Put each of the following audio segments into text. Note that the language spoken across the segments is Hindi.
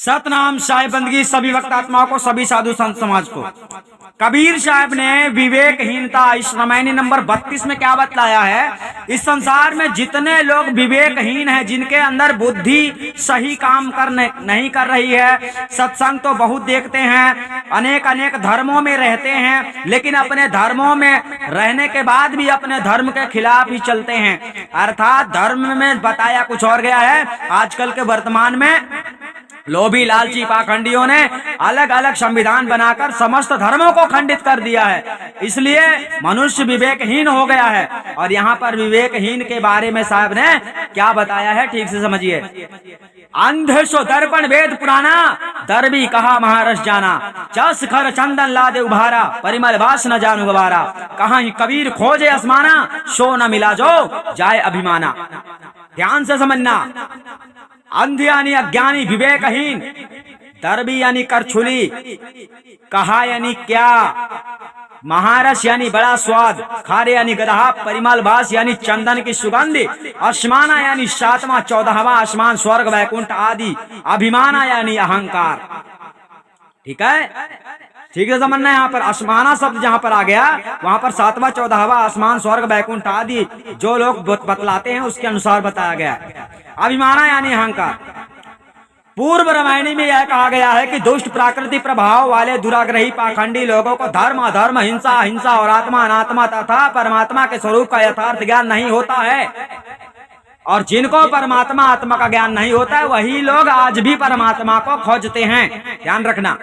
सतनाम साहिब बंदगी सभी वक्त आत्माओं को, सभी साधु संत समाज को। कबीर साहब ने विवेकहीनता इस रामायणी नंबर 32 में क्या बतलाया है। इस संसार में जितने लोग विवेकहीन हैं, जिनके अंदर बुद्धि सही काम नहीं कर रही है, सत्संग तो बहुत देखते हैं, अनेक अनेक धर्मों में रहते हैं, लेकिन अपने धर्मों में रहने के बाद भी अपने धर्म के खिलाफ ही चलते हैं। अर्थात धर्म में बताया कुछ और गया है। आजकल के वर्तमान में लोभी लालची पाखंडियों ने अलग अलग संविधान बनाकर समस्त धर्मों को खंडित कर दिया है, इसलिए मनुष्य विवेकहीन हो गया है। और यहाँ पर विवेकहीन के बारे में साहब ने क्या बताया है, ठीक से समझिए। अंध सो दर्पण वेद पुराना, दरबी कहा महारस जाना, चस खर चंदन लादे उभारा, परिमल वास न जानू गवारा, कहाँ ही कबीर खोजे आसमाना, सो न मिला जो जाए अभिमाना। ध्यान से समझना। अंध यानी अज्ञानी, विवेकहीन, दरबी यानी करछुली, कहा यानी क्या, महारस यानी बड़ा स्वाद, खारे यानी गदहा, परिमल भास यानी चंदन की सुगंध, आसमाना यानी सातवां चौदहवां आसमान, स्वर्ग वैकुंठ आदि, अभिमाना यानी अहंकार। ठीक है, ठीक है समझना। यहाँ पर आसमाना शब्द जहाँ पर आ गया, वहां पर सातवां चौदहवां आसमान, स्वर्ग वैकुंठ आदि जो लोग बतलाते हैं उसके अनुसार बताया गया। अभिमाना यानी अहंकार। पूर्व रामायणी में यह कहा गया है कि दुष्ट प्राकृति प्रभाव वाले दुराग्रही पाखंडी लोगों को धर्म अधर्म, हिंसा अहिंसा और आत्मा अनात्मा तथा परमात्मा के स्वरूप का यथार्थ ज्ञान नहीं होता है। और जिनको परमात्मा आत्मा का ज्ञान नहीं होता है, वही लोग आज भी परमात्मा को खोजते हैं। ध्यान रखना।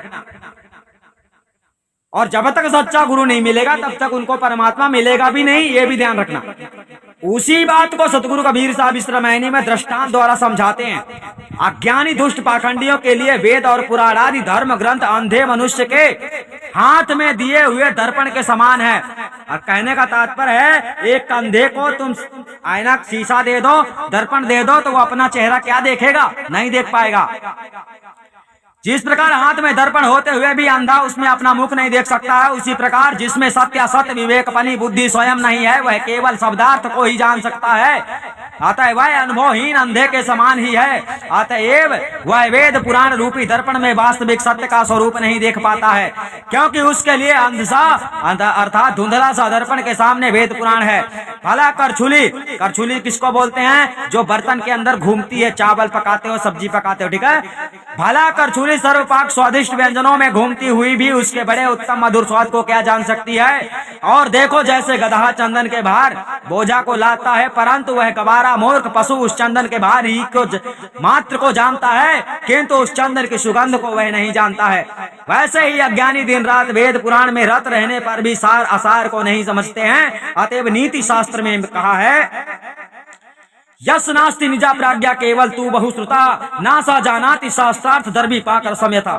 और जब तक सच्चा गुरु नहीं मिलेगा तब तक उनको परमात्मा मिलेगा भी नहीं, ये भी ध्यान रखना। उसी बात को सतगुरु कबीर साहब इस रामायणी में दृष्टांत द्वारा समझाते हैं। अज्ञानी दुष्ट पाखंडियों के लिए वेद और पुराण आदि धर्म ग्रंथ अंधे मनुष्य के हाथ में दिए हुए दर्पण के समान है। और कहने का तात्पर्य है, एक अंधे को तुम आईना शीशा दे दो, दर्पण दे दो, तो वो अपना चेहरा क्या देखेगा, नहीं देख पाएगा। जिस प्रकार हाथ में दर्पण होते हुए भी अंधा उसमें अपना मुख नहीं देख सकता है, उसी प्रकार जिसमें सत्य सत्य विवेकपनी बुद्धि स्वयं नहीं है, वह केवल शब्दार्थ को ही जान सकता है। अतः वह अनुभवहीन अंधे के समान ही है। अतएव वह वेद पुराण रूपी दर्पण में वास्तविक सत्य का स्वरूप नहीं देख पाता है, क्योंकि उसके लिए अंधसा अर्थात धुंधला सा दर्पण के सामने वेद पुराण है। भला करछुली, करछुली किसको बोलते हैं, जो बर्तन के अंदर घूमती है, चावल पकाते हो, सब्जी पकाते हो, ठीक है। भला करछुली सर्वपाक स्वादिष्ट व्यंजनों में घूमती हुई भी उसके बड़े उत्तम मधुर स्वाद को क्या जान सकती है। और देखो, जैसे गदहा चंदन के भार बोझा को लाता है, परंतु वह गवारा मूर्ख पशु उस चंदन के भार ही को मात्र को जानता है, किंतु उस चंदन की सुगंध को वह नहीं जानता है। वैसे ही अज्ञानी दिन रात वेद पुराण में रत रहने पर भी सार असार को नहीं समझते हैं। अतएव नीति शास्त्र में कहा है, यस नास्ति निजा प्राज्ञा केवल तू बहुश्रुता, नासा जानाति शास्त्रार्थ दर्भी पाकर समयथा।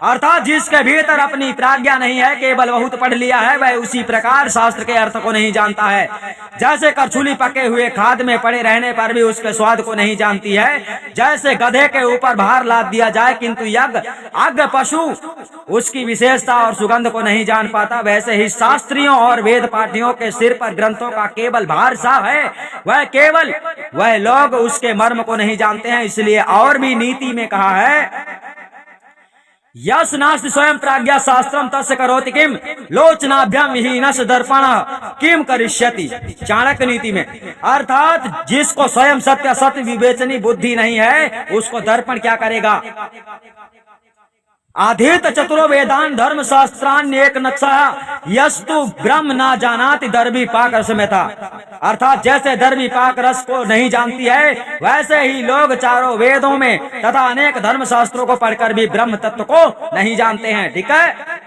अर्थात जिसके भीतर अपनी प्राज्ञा नहीं है, केवल बहुत पढ़ लिया है, वह उसी प्रकार शास्त्र के अर्थ को नहीं जानता है। जैसे करछुली पके हुए खाद में पड़े रहने पर भी उसके स्वाद को नहीं जानती है, जैसे गधे के ऊपर भार लाद दिया जाए किंतु अज्ञ पशु उसकी विशेषता और सुगंध को नहीं जान पाता, वैसे ही शास्त्रियों और वेद पाठियों के सिर पर ग्रंथों का केवल भार सा है, वह लोग उसके मर्म को नहीं जानते हैं। इसलिए और भी नीति में कहा है, यस नास्ति स्वयं प्राज्ञा शास्त्रम तस्य करोति किम, लोचनाभ्याम विहीनस्य दर्पण किम करिष्यति। चाणक्य नीति में अर्थात जिसको स्वयं सत्य सत्य विवेचनी बुद्धि नहीं है, उसको दर्पण क्या करेगा। आधीत चतुरो वेदान धर्म शास्त्रान एक नक्शा यस्तु ब्रह्म ना जानाति दर्भी पाक रस में था। अर्थात जैसे दर्भी पाक रस को नहीं जानती है, वैसे ही लोग चारों वेदों में तथा अनेक धर्म शास्त्रों को पढ़कर भी ब्रह्म तत्व को नहीं जानते हैं। ठीक है।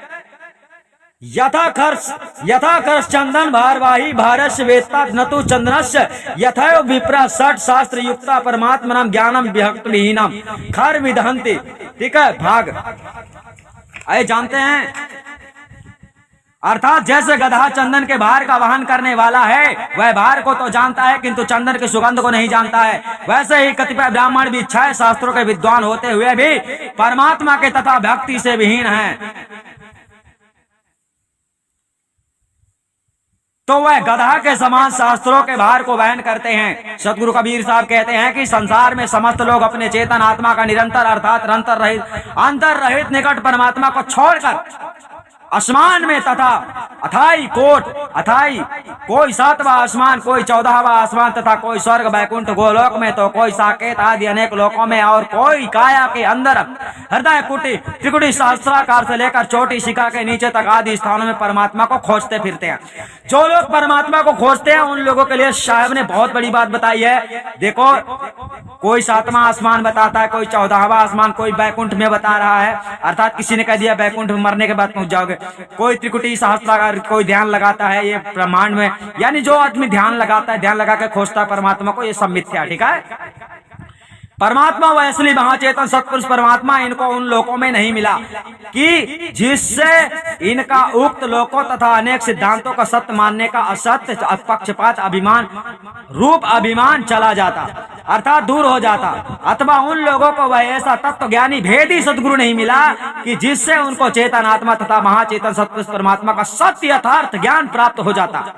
यथा खर्ष चंदन भारवाही भारस्य वेत्ता न तो चंदनस्य यथैव विप्रा षट शास्त्र युक्ता परमात्मनम ज्ञानम विभक्त विहीनम खर विदहंति। ठीक है, भाग आए जानते हैं। अर्थात जैसे गधा चंदन के भार का वहन करने वाला है, वह भार को तो जानता है किंतु चंदन की सुगंध को नहीं जानता है, वैसे ही कतिपय ब्राह्मण भी छह शास्त्रों के विद्वान होते हुए भी परमात्मा के तथा भक्ति से विहीन हैं। तो वह गधा के समान शास्त्रों के भार को वहन करते हैं। सतगुरु कबीर साहब कहते हैं कि संसार में समस्त लोग अपने चेतन आत्मा का निरंतर अर्थात अंतर रहित निकट परमात्मा को छोड़कर आसमान में तथा अथाई कोई 7वां आसमान, कोई 14वां आसमान तथा कोई स्वर्ग वैकुंठ गोलोक में, तो कोई साकेत आदि अनेक लोकों में, और कोई काया के अंदर हृदय कुटी त्रिकुटी शास्त्राकार से लेकर चोटी शिखा के नीचे तक आदि स्थानों में परमात्मा को खोजते फिरते हैं। जो लोग परमात्मा को खोजते हैं उन लोगों के लिए साहब ने बहुत बड़ी बात बताई है। देखो, कोई 7वां आसमान बताता है, कोई 14वां आसमान, कोई बैकुंठ में बता रहा है, अर्थात किसी ने कह दिया बैकुंठ में मरने के बाद पहुंच जाओगे। कोई त्रिकुटी सहस्त्राकार, कोई ध्यान लगाता है ये ब्रह्मांड में, यानी जो आदमी ध्यान लगाता है, ध्यान लगा के खोजता है परमात्मा को, ये सब मिथ्या। ठीक है, परमात्मा वह असली महाचेतन सत्पुरुष परमात्मा इनको उन लोकों में नहीं मिला कि जिससे इनका उक्त लोकों तथा अनेक सिद्धांतों का सत्य मानने का असत्य पक्षपात अभिमान चला जाता, अर्थात दूर हो जाता। अथवा उन लोगों को वह ऐसा तत्व ज्ञानी भेदी सदगुरु नहीं मिला कि जिससे उनको चेतन आत्मा तथा महाचेतन सत्पुरुष परमात्मा का सत्य यथार्थ ज्ञान प्राप्त हो जाता,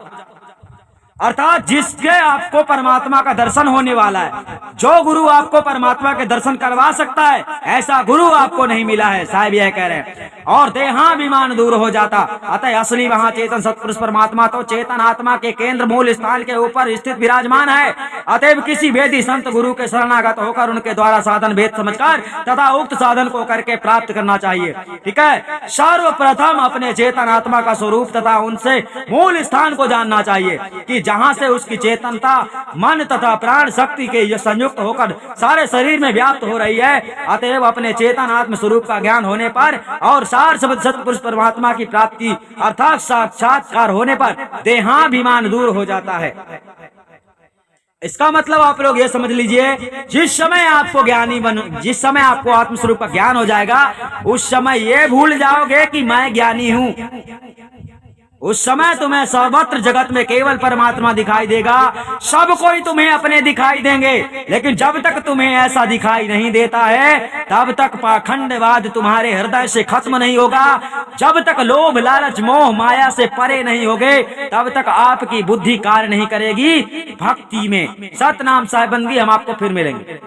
अर्थात जिसके आपको परमात्मा का दर्शन होने वाला है। जो गुरु आपको परमात्मा के दर्शन करवा सकता है, ऐसा गुरु आपको नहीं मिला है, साहब यह कह रहे हैं। और देहाभिमान दूर हो जाता। अतः असली महाचेतन सत्पुरुष परमात्मा तो चेतन आत्मा के केंद्र मूल स्थान के ऊपर स्थित विराजमान है। अतएव किसी वेदी संत गुरु के शरणागत होकर उनके द्वारा साधन भेद समझकर तथा उक्त साधन को करके प्राप्त करना चाहिए। ठीक है, सर्वप्रथम अपने चेतन आत्मा का स्वरूप तथा उनसे मूल स्थान को जानना चाहिए कि जहाँ से उसकी चेतनता मन तथा प्राण शक्ति के ये संयुक्त होकर सारे शरीर में व्याप्त हो रही है। अतएव अपने चेतन आत्म स्वरूप का ज्ञान होने पर और सार शब्द सत्पुरुष परमात्मा की प्राप्ति अर्थात साक्षात्कार होने पर देहाभिमान दूर हो जाता है। इसका मतलब आप लोग ये समझ लीजिए, जिस समय आपको आत्म स्वरूप का ज्ञान हो जाएगा, उस समय ये भूल जाओगे कि मैं ज्ञानी हूँ। उस समय तुम्हें सर्वत्र जगत में केवल परमात्मा दिखाई देगा, सब कोई तुम्हें अपने दिखाई देंगे। लेकिन जब तक तुम्हें ऐसा दिखाई नहीं देता है, तब तक पाखंडवाद तुम्हारे हृदय से खत्म नहीं होगा। जब तक लोभ लालच मोह माया से परे नहीं होगे, तब तक आपकी बुद्धि कार्य नहीं करेगी भक्ति में। सतनाम साहेबंदी, हम आपको फिर मिलेंगे।